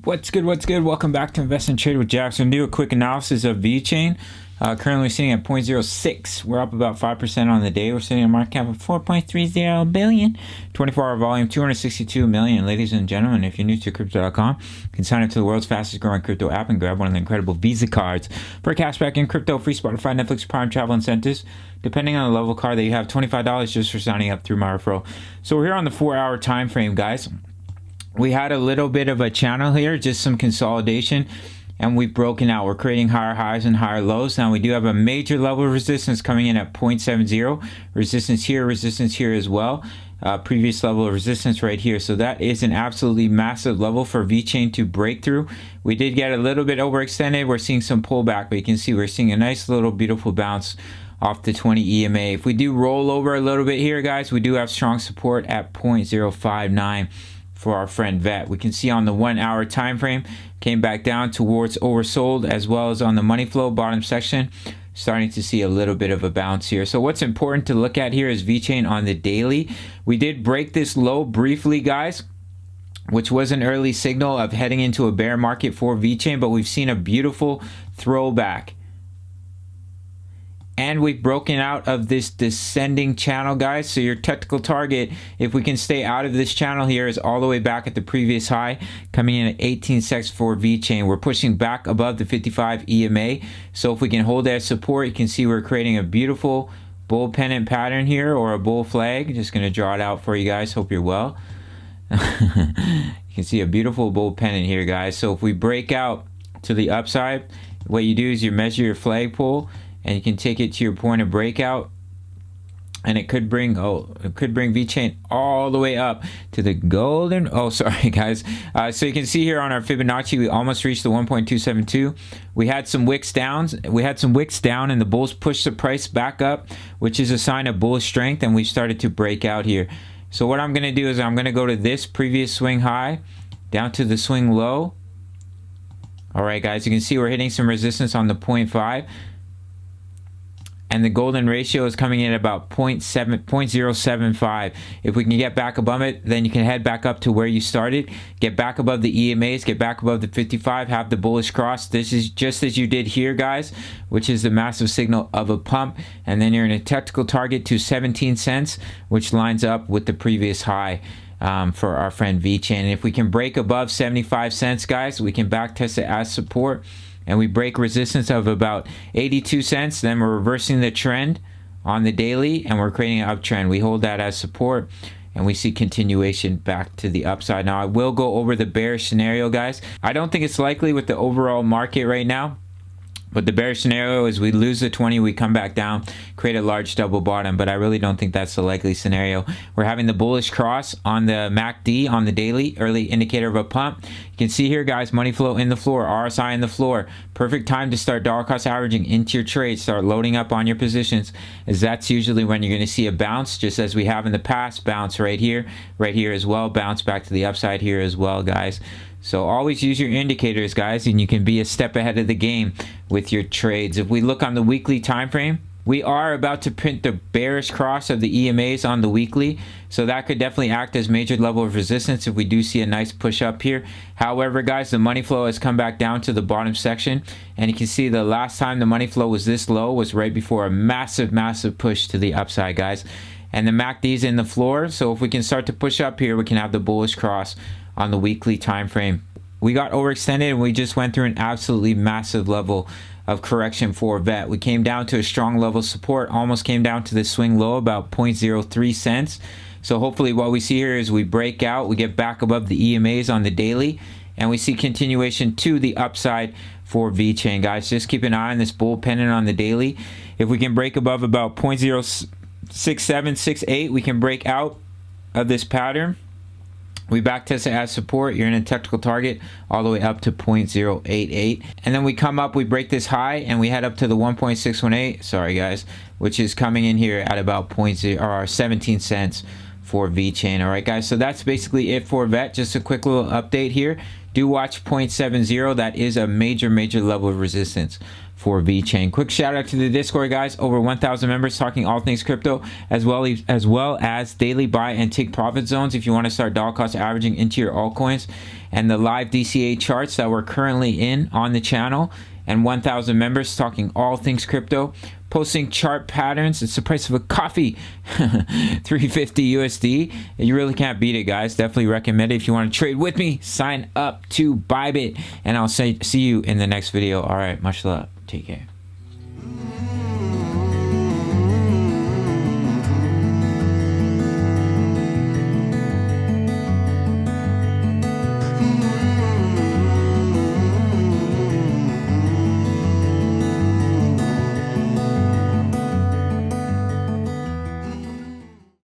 What's good? What's good? Welcome back to Invest and Trade with Jackson. Do a quick analysis of Vechain. Currently sitting at 0.06. We're up about 5% on the day. We're sitting at a market cap of 4.30 billion. 24-hour volume, 262 million. Ladies and gentlemen, if you're new to crypto.com, you can sign up to the world's fastest growing crypto app and grab one of the incredible Visa cards for cashback in crypto, free Spotify, Netflix, Prime, travel incentives. Depending on the level card that you have, $25 just for signing up through my referral. So we're here on the 4-hour time frame, guys. We had a little bit of a channel here, just some consolidation, and we've broken out. We're creating higher highs and higher lows. Now we do have a major level of resistance coming in at 0.70. Resistance here as well. Previous level of resistance right here. So that is an absolutely massive level for Vechain to break through. We did get a little bit overextended. We're seeing some pullback, but you can see we're seeing a nice little beautiful bounce off the 20 EMA. If we do roll over a little bit here, guys, we do have strong support at 0.059. for our friend Vet. We can see on the 1 hour time frame came back down towards oversold, as well as on the money flow bottom section, starting to see a little bit of a bounce here. So what's important to look at here is Vechain on the daily. We did break this low briefly, guys, which was an early signal of heading into a bear market for Vechain, but we've seen a beautiful throwback. And we've broken out of this descending channel, guys. So your technical target, if we can stay out of this channel here, is all the way back at the previous high, coming in at 18 secs for Vechain. We're pushing back above the 55 EMA. So if we can hold that support, you can see we're creating a beautiful bull pennant pattern here, or a bull flag. Just going to draw it out for you guys. Hope you're well. You can see a beautiful bull pennant here, guys. So if we break out to the upside, what you do is you measure your flagpole, and you can take it to your point of breakout, and it could bring Vechain all the way up to the golden. Oh, sorry, guys. So you can see here on our Fibonacci, we almost reached the 1.272. We had some wicks downs. We had some wicks down, and the bulls pushed the price back up, which is a sign of bullish strength, and we started to break out here. So what I'm going to do is I'm going to go to this previous swing high, down to the swing low. All right, guys, you can see we're hitting some resistance on the 0.5. And the golden ratio is coming in at about 0.075. If we can get back above it, then you can head back up to where you started. Get back above the EMAs, get back above the 55, have the bullish cross. This is just as you did here, guys, which is the massive signal of a pump. And then you're in a technical target to 17 cents, which lines up with the previous high for our friend Vechain. And if we can break above 75 cents, guys, we can back test it as support. And we break resistance of about 82 cents, then we're reversing the trend on the daily, and we're creating an uptrend. We hold that as support, and we see continuation back to the upside. Now, I will go over the bearish scenario, guys. I don't think it's likely with the overall market right now, but the bearish scenario is we lose the 20, we come back down, create a large double bottom, but I really don't think that's the likely scenario. We're having the bullish cross on the MACD on the daily, early indicator of a pump. You can see here, guys, money flow in the floor, RSI in the floor. Perfect time to start dollar cost averaging into your trades, start loading up on your positions, as that's usually when you're going to see a bounce, just as we have in the past, bounce right here as well, bounce back to the upside here as well, guys. So always use your indicators, guys, and you can be a step ahead of the game with your trades. If we look on the weekly time frame, we are about to print the bearish cross of the EMAs on the weekly, so that could definitely act as major level of resistance if we do see a nice push up here. However, guys, the money flow has come back down to the bottom section, and you can see the last time the money flow was this low was right before a massive push to the upside, guys. And the MACD is in the floor, so if we can start to push up here, we can have the bullish cross on the weekly time frame. We got overextended, and we just went through an absolutely massive level of correction for Vet. We came down to a strong level of support, almost came down to the swing low, about 0.03 cents. So hopefully what we see here is we break out, we get back above the EMAs on the daily, and we see continuation to the upside for Vechain, guys. Just keep an eye on this bull pennant on the daily. If we can break above about 0.06768, we can break out of this pattern. We back test it as support. You're in a technical target all the way up to 0.088. And then we come up, we break this high, and we head up to the 1.618, sorry guys, which is coming in here at about 17 cents for Vechain. All right, guys. So that's basically it for VET. Just a quick little update here. Do watch 0.70. That is a major level of resistance for Vechain. Quick shout out to the Discord, guys. Over 1,000 members talking all things crypto, as well as daily buy and take profit zones if you want to start dollar cost averaging into your altcoins, and the live DCA charts that we're currently in on the channel, and 1,000 members talking all things crypto, posting chart patterns. It's the price of a coffee, 350 USD. You really can't beat it, guys. Definitely recommend it. If you want to trade with me, sign up to Bybit, and I'll see you in the next video. All right, much love. Take care.